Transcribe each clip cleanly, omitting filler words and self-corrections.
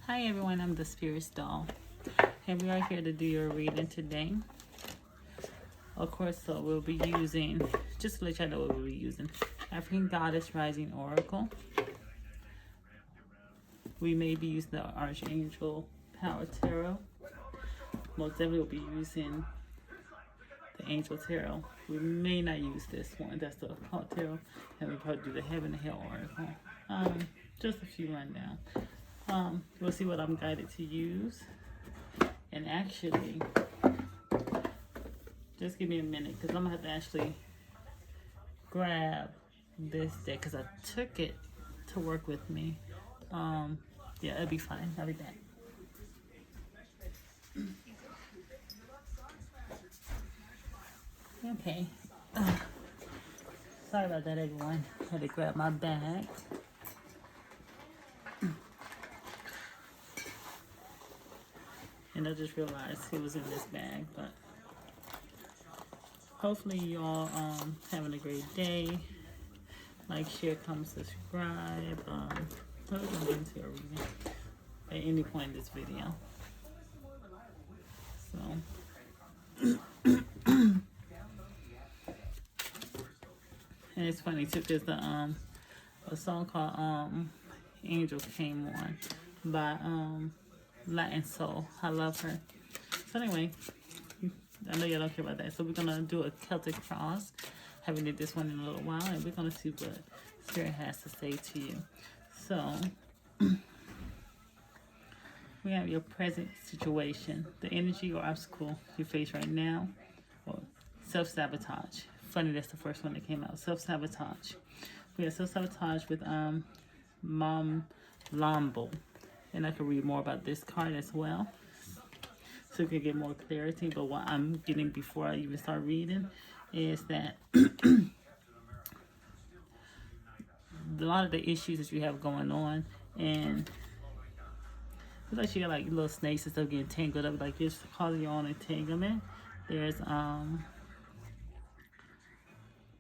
Hi everyone, I'm the Spirit Doll, and we are here to do your reading today. Of course, so we'll be using, just to let you know what we'll be using, African Goddess Rising Oracle. We may be using the Archangel Power Tarot. Most definitely we'll be using the Angel Tarot. We may not use this one, that's the Occult Tarot, and we'll probably do the Heaven and Hell Oracle. Just a few rundown. We'll see what I'm guided to use. And actually, just give me a minute because I'm gonna have to actually grab this deck because I took it to work with me. Yeah, it'll be fine. I'll be back. Okay. Sorry about that, everyone. Had to grab my bag. And I just realized it was in this bag, but hopefully you all having a great day. Like, share, comment, subscribe. We're gonna get into a reading at any point in this video. So and it's funny too because a song called Angel came on by Latin Soul. I love her. So anyway, I know y'all don't care about that. So we're gonna do a Celtic cross. Haven't did this one in a little while, and we're gonna see what Spirit has to say to you. So we have your present situation, the energy or obstacle you face right now, or self-sabotage. Funny, that's the first one that came out. Self-sabotage. We have self-sabotage with Mom Lambo. And I can read more about this card as well, so you can get more clarity. But what I'm getting before I even start reading is that a lot of the issues that you have going on, and it's like you got like little snakes and stuff getting tangled up, like you're causing your own entanglement. There's a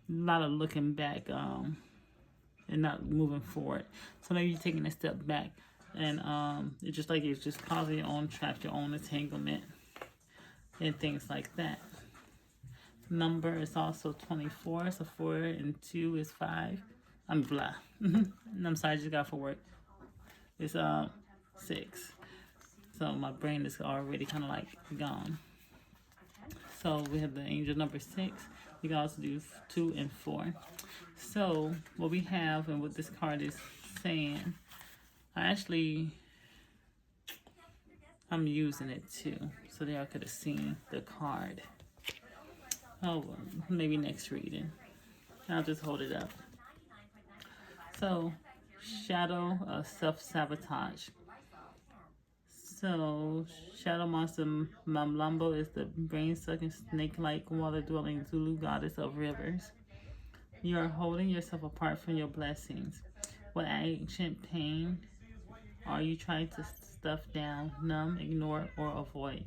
lot of looking back and not moving forward. So maybe you're taking a step back. And it's just like it's just causing your own trap, your own entanglement, and things like that. Number is also 24, so 4 and 2 is 5. I'm blah. I'm sorry, I just got for work. It's 6. So my brain is already kind of like gone. So we have the angel number 6. You can also do 2 and 4. So what we have and what this card is saying, I'm using it too, so that I could have seen the card. Oh, well, maybe next reading. I'll just hold it up. So, shadow of self-sabotage. So, shadow monster Mamlambo is the brain-sucking, snake-like, water-dwelling Zulu goddess of rivers. You are holding yourself apart from your blessings. What ancient pain are you trying to stuff down, numb, ignore, or avoid?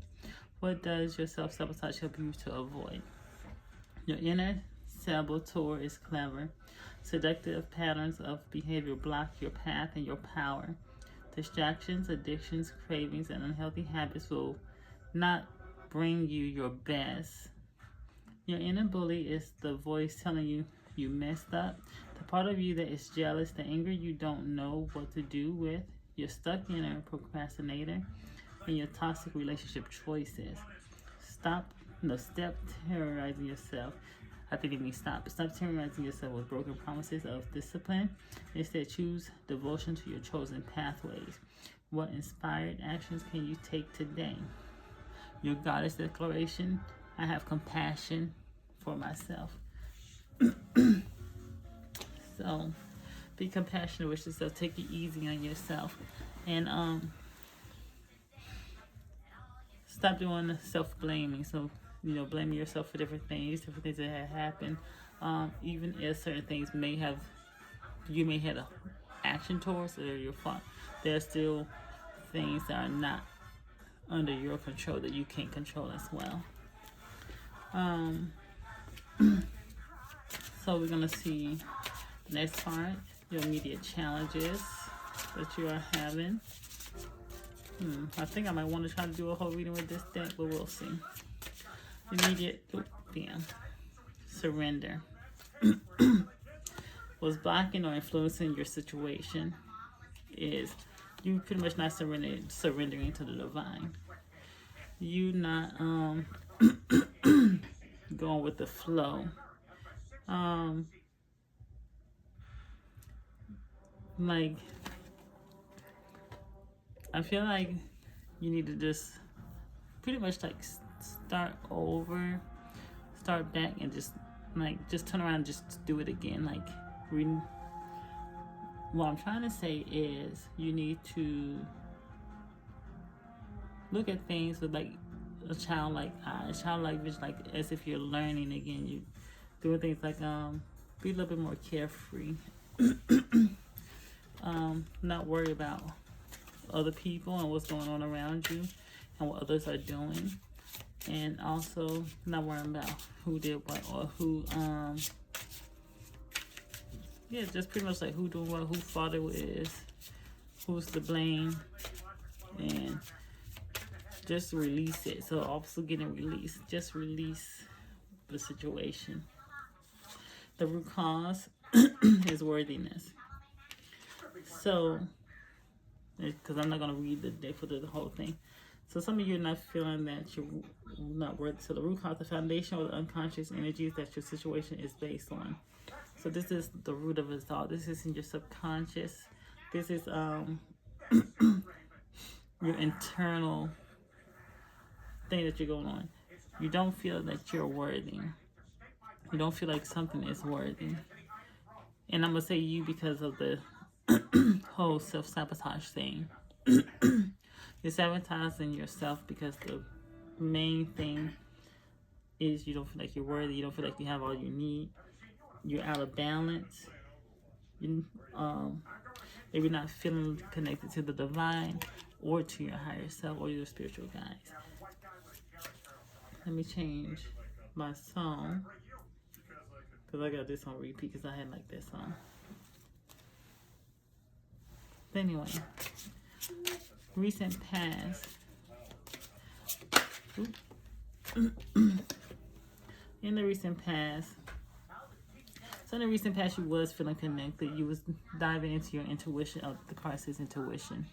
What does your self-sabotage help you to avoid? Your inner saboteur is clever. Seductive patterns of behavior block your path and your power. Distractions, addictions, cravings, and unhealthy habits will not bring you your best. Your inner bully is the voice telling you you messed up. The part of you that is jealous, the anger you don't know what to do with. Your stuck inner procrastinator, and your toxic relationship choices. Step terrorizing yourself. I think it means stop. Stop terrorizing yourself with broken promises of discipline. Instead, choose devotion to your chosen pathways. What inspired actions can you take today? Your goddess declaration. I have compassion for myself. So, be compassionate with yourself. Take it easy on yourself. And stop doing self-blaming. So, blaming yourself for different things that have happened. Even if certain things you may have an action towards, or your fault, there are still things that are not under your control that you can't control as well. So we're going to see the next part, your immediate challenges that you are having. I think I might want to try to do a whole reading with this deck, but we'll see. Immediate, surrender. What's blocking or influencing your situation is you pretty much not surrendering to the divine. You not going with the flow. Like, I feel like you need to just pretty much like start over, start back, and just turn around and just do it again. Like, what I'm trying to say is you need to look at things with like a childlike eye, childlike vision, like as if you're learning again. You doing things like be a little bit more carefree. Not worry about other people and what's going on around you and what others are doing, and also not worrying about who did what or who just pretty much like who doing what, who fault it is, who's to blame, and just release it. So also getting released, just release the situation. The root cause is worthiness. So, because I'm not going to read the deck for the whole thing. So some of you are not feeling that you're not worthy. So the root cause, the foundation, or the unconscious energies that your situation is based on. So this is the root of it all. This is in your subconscious. This is your internal thing that you're going on. You don't feel that you're worthy. You don't feel like something is worthy. And I'm going to say you because of the whole self-sabotage thing. You're sabotaging yourself because the main thing is you don't feel like you're worthy. You don't feel like you have all you need. You're out of balance. If you're not feeling connected to the divine or to your higher self or your spiritual guides. Let me change my song because I got this on repeat because I had like this song. But anyway, recent past. In the recent past. So in the recent past, you was feeling connected. You was diving into your intuition. The card says intuition.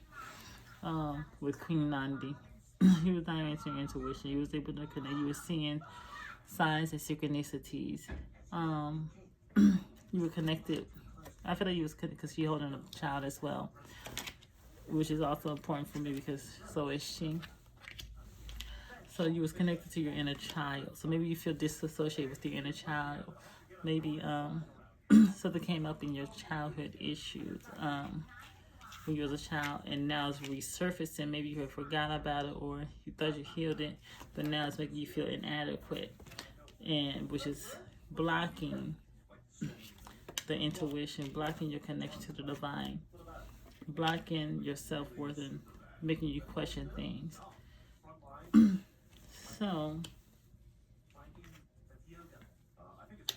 With Queen Nandi. You was diving into your intuition. You was able to connect. You were seeing signs and synchronicities. You were connected. I feel like you was connected because you're holding a child as well, which is also important for me because so is she. So you was connected to your inner child. So maybe you feel disassociated with your inner child. Maybe something came up in your childhood issues when you was a child, and now it's resurfacing. Maybe you had forgotten about it, or you thought you healed it, but now it's making you feel inadequate, and which is blocking the intuition, blocking your connection to the divine, blocking your self-worth, and making you question things. So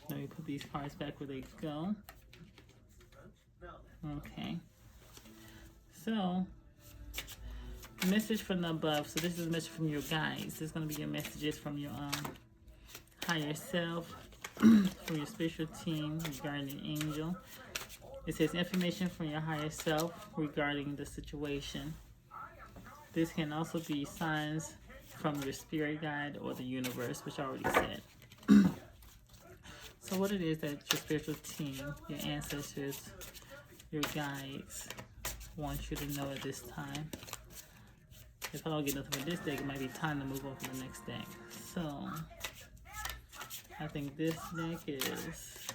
let me put these cards back where they go. Okay. So, message from the above. So this is a message from your guides. This is going to be your messages from your higher self, from your spiritual team regarding an angel. It says information from your higher self regarding the situation. This can also be signs from your spirit guide or the universe, which I already said. So what it is that your spiritual team, your ancestors, your guides want you to know at this time. If I don't get nothing from this deck, it might be time to move on to the next deck. So I think this deck is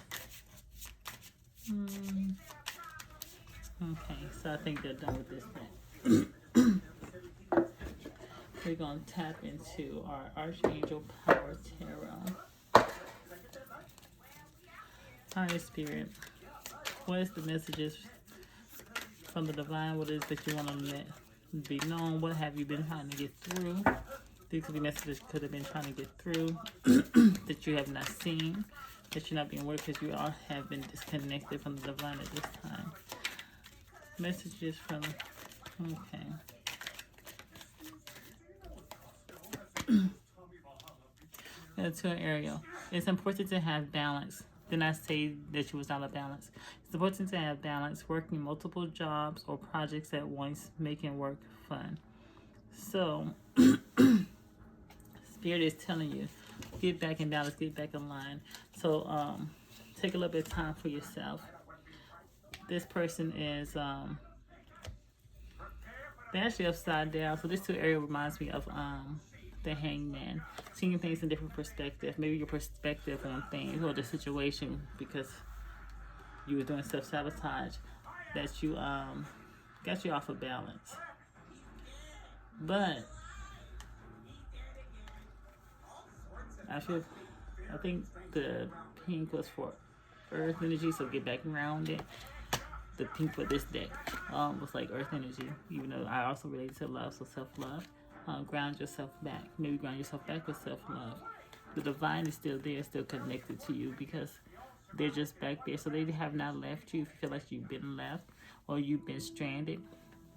okay, so I think they're done with this deck. We're going to tap into our Archangel Power Tarot. Higher Spirit, what is the messages from the divine? What is it that you want to let be known? What have you been trying to get through? These could be messages you could have been trying to get through that you have not seen, that you're not being aware because you all have been disconnected from the divine at this time. Messages from, okay. To an area. It's important to have balance. Did not say that you was out of balance. It's important to have balance, working multiple jobs or projects at once, making work fun. So, Spirit is telling you, get back in balance, get back in line. So, take a little bit of time for yourself. This person is, they're actually upside down. So this two area reminds me of the Hangman, seeing things in different perspective. Maybe your perspective on things or the situation, because you were doing self-sabotage, that you got you off of balance. But I think the pink was for earth energy, so get back around it. The pink for this deck was like earth energy, even though I also related to love, so self-love. Ground yourself back. Maybe ground yourself back with self-love. The divine is still there, still connected to you, because they're just back there. So they have not left you. If you feel like you've been left or you've been stranded,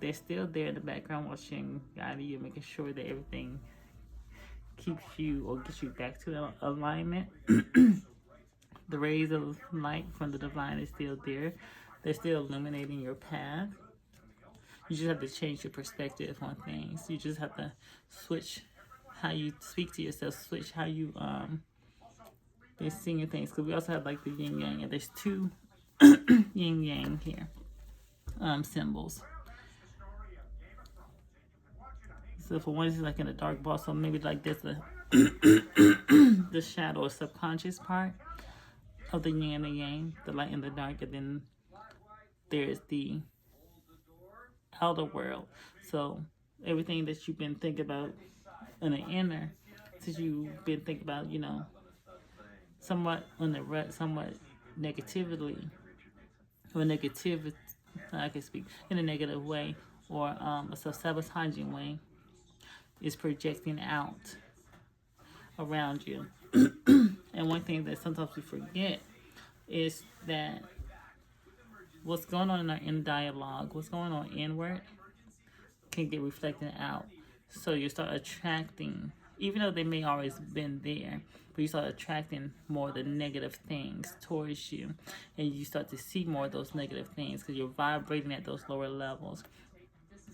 they're still there in the background watching, guiding you, making sure that everything keeps you or gets you back to alignment. The rays of light from the divine is still there. They're still illuminating your path. You just have to change your perspective on things. You just have to switch how you speak to yourself, switch how you been seeing things. Because we also have like the yin yang, and there's two yin yang here symbols. So for one, it's like in a dark ball, so maybe like there's the shadow or subconscious part of the yin and the yang, the light and the dark, and then there's the outer world. So everything that you've been thinking about in the inner, since you've been thinking about, you know, somewhat on the rut, somewhat negatively, or negative, I can speak in a negative way, or a self-sabotaging way, is projecting out around you. And one thing that sometimes we forget is that what's going on in dialogue, what's going on inward, can get reflected out. So you start attracting, even though they may always been there, but you start attracting more of the negative things towards you, and you start to see more of those negative things because you're vibrating at those lower levels.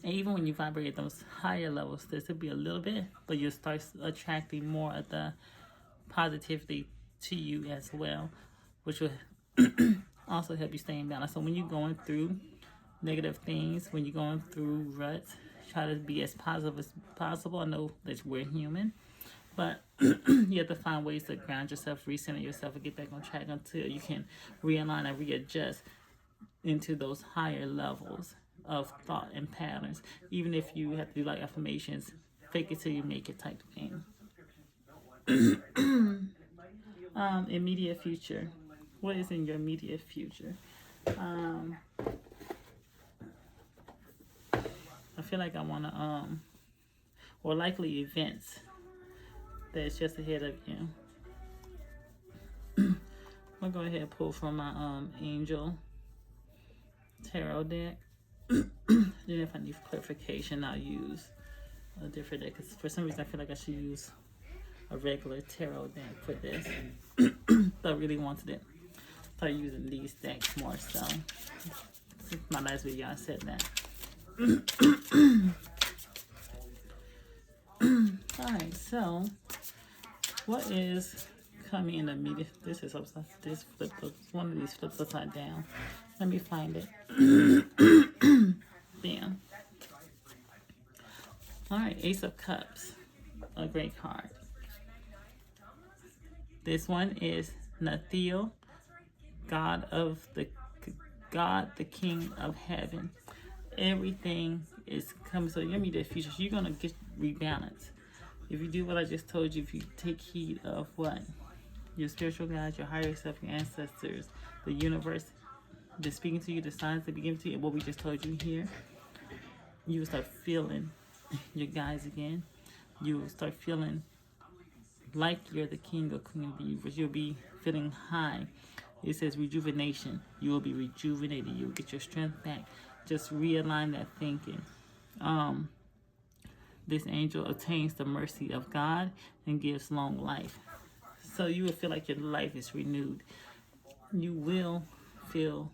And even when you vibrate at those higher levels, there's to be a little bit, but you start attracting more of the positivity to you as well, which will also help you stay in balance. So when you're going through negative things, when you're going through ruts, try to be as positive as possible. I know that we're human, but you have to find ways to ground yourself, recenter yourself, and get back on track until you can realign and readjust into those higher levels of thought and patterns. Even if you have to do like affirmations, fake it till you make it type of thing. Immediate future. What is in your immediate future? I feel like I want to, or likely events that's just ahead of you. I'm going to go ahead and pull from my Angel Tarot deck. Then if I need clarification, I'll use a different deck. Because for some reason, I feel like I should use a regular tarot deck for this. But I really wanted it. Start using these decks more so. My last video, I said that. Alright, so what is coming in the media? This is upside. This flip. One of these flips upside down. Let me find it. Bam. Alright, Ace of Cups. A great card. This one is Nathiel, God, the King of Heaven. Everything is coming. So you're immediate future. So you're gonna get rebalanced. If you do what I just told you, if you take heed of what your spiritual guides, your higher self, your ancestors, the universe, they're speaking to you, the signs that begin to you, and what we just told you here, you will start feeling your guides again. You will start feeling like you're the king or queen of the universe. You'll be feeling high. It says rejuvenation. You will be rejuvenated. You'll get your strength back. Just realign that thinking. This angel attains the mercy of God and gives long life. So you will feel like your life is renewed. You will feel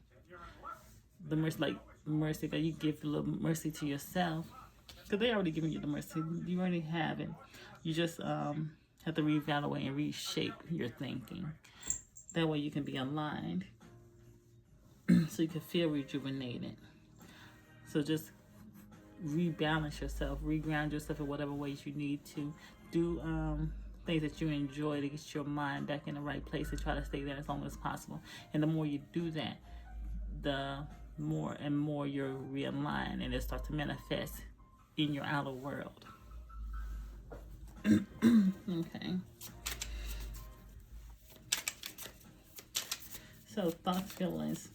the mercy that you give a little mercy to yourself, because they already giving you the mercy. You already have it. You just have to reevaluate and reshape your thinking. That way you can be aligned, so you can feel rejuvenated. So just rebalance yourself, reground yourself in whatever ways you need to. Do things that you enjoy to get your mind back in the right place and try to stay there as long as possible. And the more you do that, the more and more you're realigned, and it starts to manifest in your outer world. Okay. So thoughts, feelings.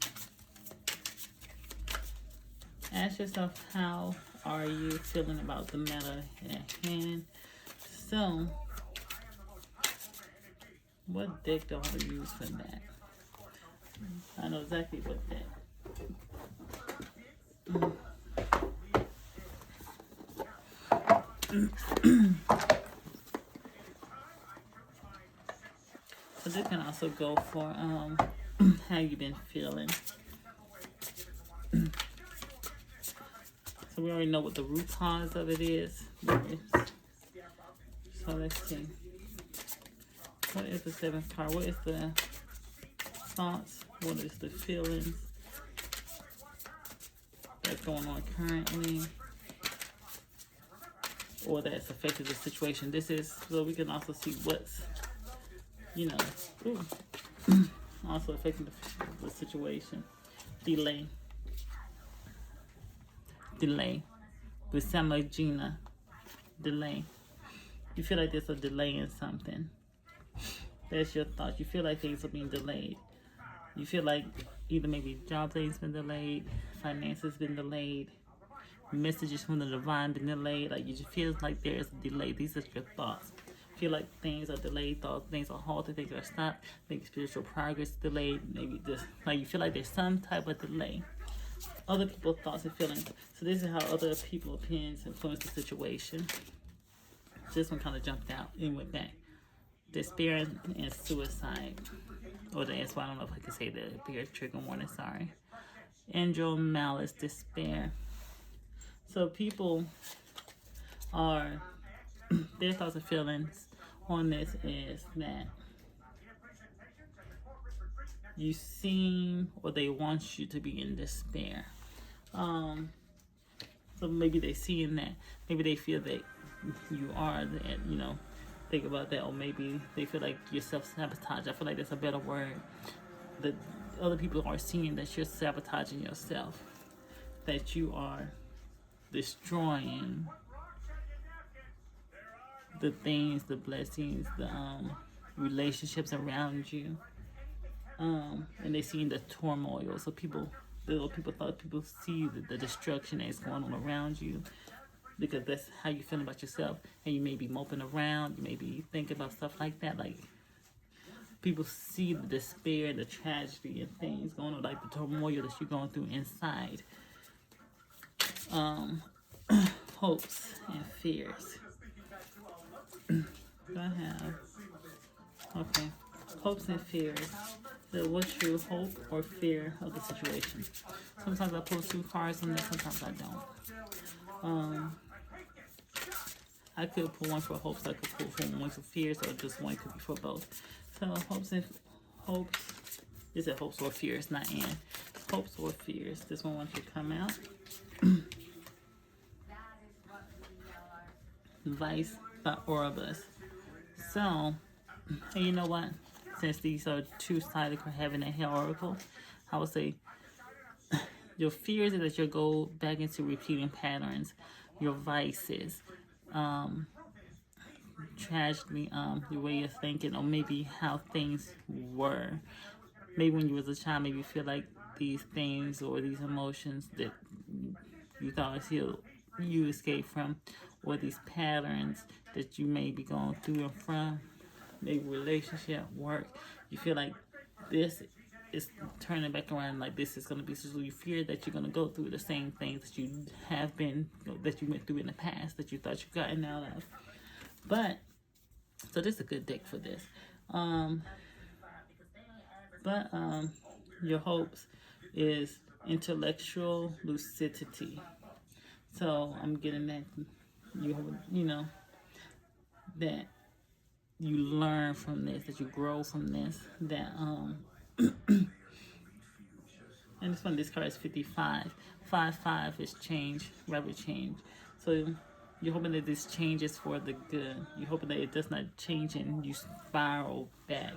Ask yourself, how are you feeling about the matter at hand? So, what deck do I use for that? I know exactly what deck. So this can also go for how you've been feeling. So we already know what the root cause of it is. So let's see. What is the seventh card? What is the thoughts? What is the feelings that's going on currently, or that's affected the situation? This is so we can also see what's, also affecting the situation. Delay. With Samagina. Delay. You feel like there's a delay in something. That's your thought. You feel like things are being delayed. You feel like either maybe job things been delayed, finances been delayed, messages from the divine been delayed. Like, you just feel like there's a delay. These are your thoughts. Feel like things are delayed, thoughts, things are halted, things are stopped, maybe spiritual progress delayed, maybe just like you feel like there's some type of delay. Other people's thoughts and feelings. So this is how other people's opinions influence the situation. This one kind of jumped out and went back. Despair and suicide. Or that's why I don't know if I can say that. Be a trigger warning, sorry. Angel, malice, despair. So people are, their thoughts and feelings on this is that you seem, or they want you to be in despair. So maybe they see in that, maybe they feel that you are that, think about that, or maybe they feel like you're self-sabotage. I feel like that's a better word. That other people are seeing that you're sabotaging yourself, that you are destroying the things, the blessings, the relationships around you, and they seeing the turmoil. So people see the destruction that's going on around you, because that's how you feel about yourself. And you may be moping around, you may be thinking about stuff like that. Like, people see the despair, the tragedy, and things going on, like the turmoil that you're going through inside. Hopes and fears. Do I have? Okay. Hopes and fears. So what's your hope or fear of the situation? Sometimes I pull 2 cards on this, sometimes I don't. I could pull one for hopes, I could pull one for fears, or just one could be for both. So hopes. Is it hopes or fears? Not in. Hopes or fears. This one wants to come out. Vice by Oribus. So, and you know what? Since these are 2-sided heaven and hell oracle, I would say your fears is that you'll go back into repeating patterns, your vices, tragedy, the way you're thinking, or maybe how things were. Maybe when you was a child, maybe you feel like these things or these emotions that you thought you escaped from, or these patterns that you may be going through and from, maybe relationship, work. You feel like this it's turning back around like this is going to be. So you fear that you're going to go through the same things that you have been, that you went through in the past, that you thought you gotten out of. But, so this is a good deck for this. Your hopes is intellectual lucidity. So I'm getting that you know that you learn from this, that you grow from this, that and this one, this card is 55. 5 is change, rapid change. So you're hoping that this changes for the good. You're hoping that it does not change and you spiral back.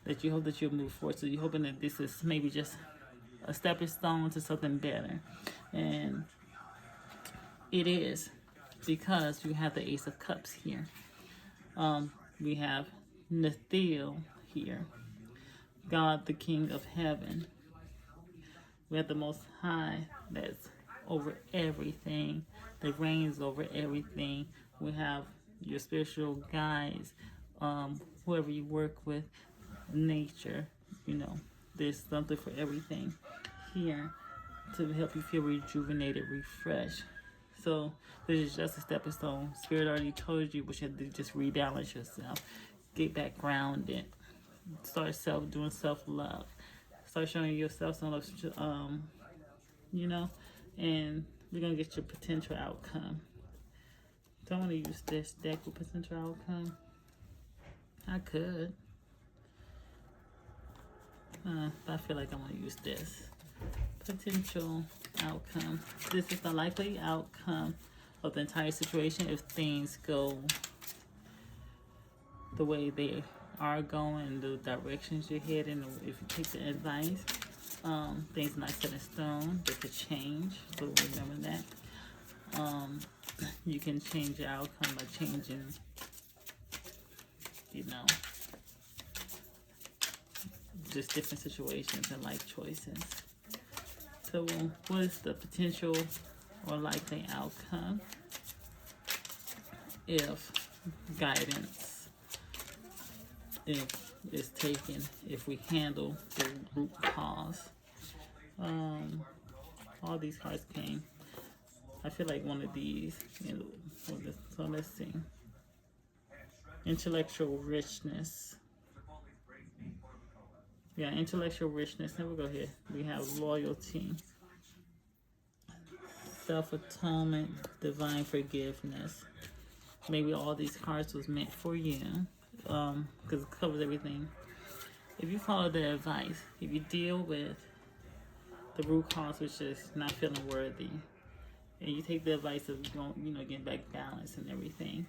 That you hope that you'll move forward. So you're hoping that this is maybe just a stepping stone to something better. And it is, because you have the Ace of Cups here. We have Nethiel here. God, the King of Heaven. We have the Most High that's over everything, that reigns over everything. We have your spiritual guides, whoever you work with, nature, there's something for everything here to help you feel rejuvenated, refreshed. So this is just a stepping stone. Spirit already told you, but you have to just rebalance yourself, get back grounded, start doing self-love, start showing yourself some love, and you're gonna get your potential outcome. Do I want to use this deck with potential outcome? I could, but I feel like I want to use this. Potential outcome. This is the likely outcome of the entire situation if things go the way they are going, the directions you're heading. If you take the advice, things are not set in stone. They could change, so remember that. You can change your outcome by changing, just different situations and life choices. So what is the potential or likely outcome if guidance is taken, if we handle the root cause? All these cards came. I feel like one of these, so let's see. Intellectual richness. Yeah, intellectual richness. Then we'll go here. We have loyalty, self-atonement, divine forgiveness. Maybe all these cards was meant for you, because it covers everything. If you follow the advice, if you deal with the root cause, which is not feeling worthy, and you take the advice of getting back balance and everything.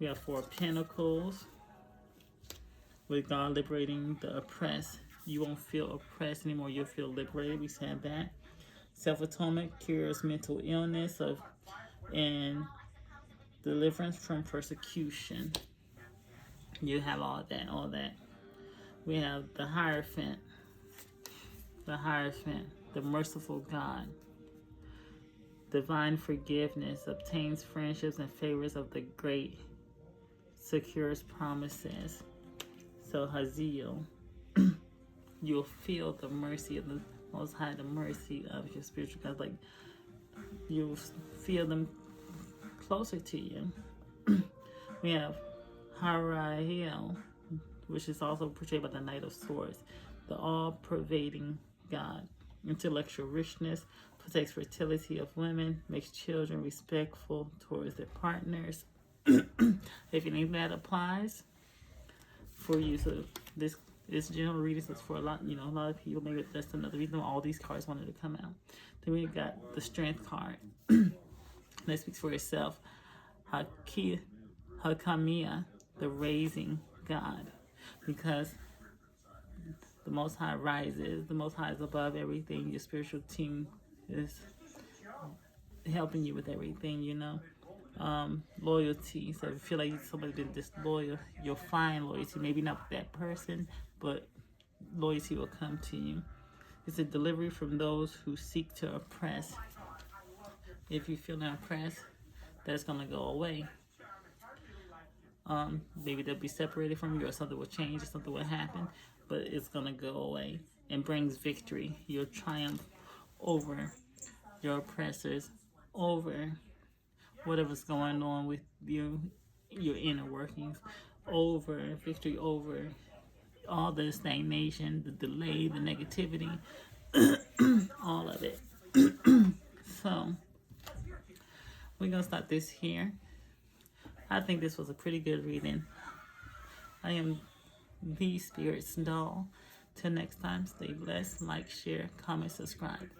We have 4 Pentacles. With God liberating the oppressed, you won't feel oppressed anymore. You'll feel liberated. We said that. Self-atonement cures mental illness and deliverance from persecution. You have all that. We have the Hierophant, the merciful God. Divine forgiveness obtains friendships and favors of the great, secures promises. So Haziel, you'll feel the mercy of the Most High, the mercy of your spiritual guides. Like, you'll feel them closer to you. We have Harahiel, which is also portrayed by the Knight of Swords, the all-pervading God. Intellectual richness protects fertility of women, makes children respectful towards their partners. If any of that applies for you, so this general reading is for a lot of people. Maybe that's another reason why all these cards wanted to come out. Then we got the Strength card. That speaks for itself. Hakamiya, the raising God, because the Most High rises. The Most High is above everything. Your spiritual team is helping you with everything. Loyalty. So if you feel like somebody's been disloyal, you'll find loyalty. Maybe not with that person, but loyalty will come to you. It's a delivery from those who seek to oppress. If you feel oppressed, that's going to go away. Maybe they'll be separated from you, or something will change, or something will happen, but it's going to go away and brings victory. You'll triumph over your oppressors, over whatever's going on with your inner workings, over victory over all the stagnation, the delay, the negativity, all of it. So we're gonna stop this here. I think this was a pretty good reading. I am the Spirit's doll. Till next time, stay blessed, like, share, comment, subscribe.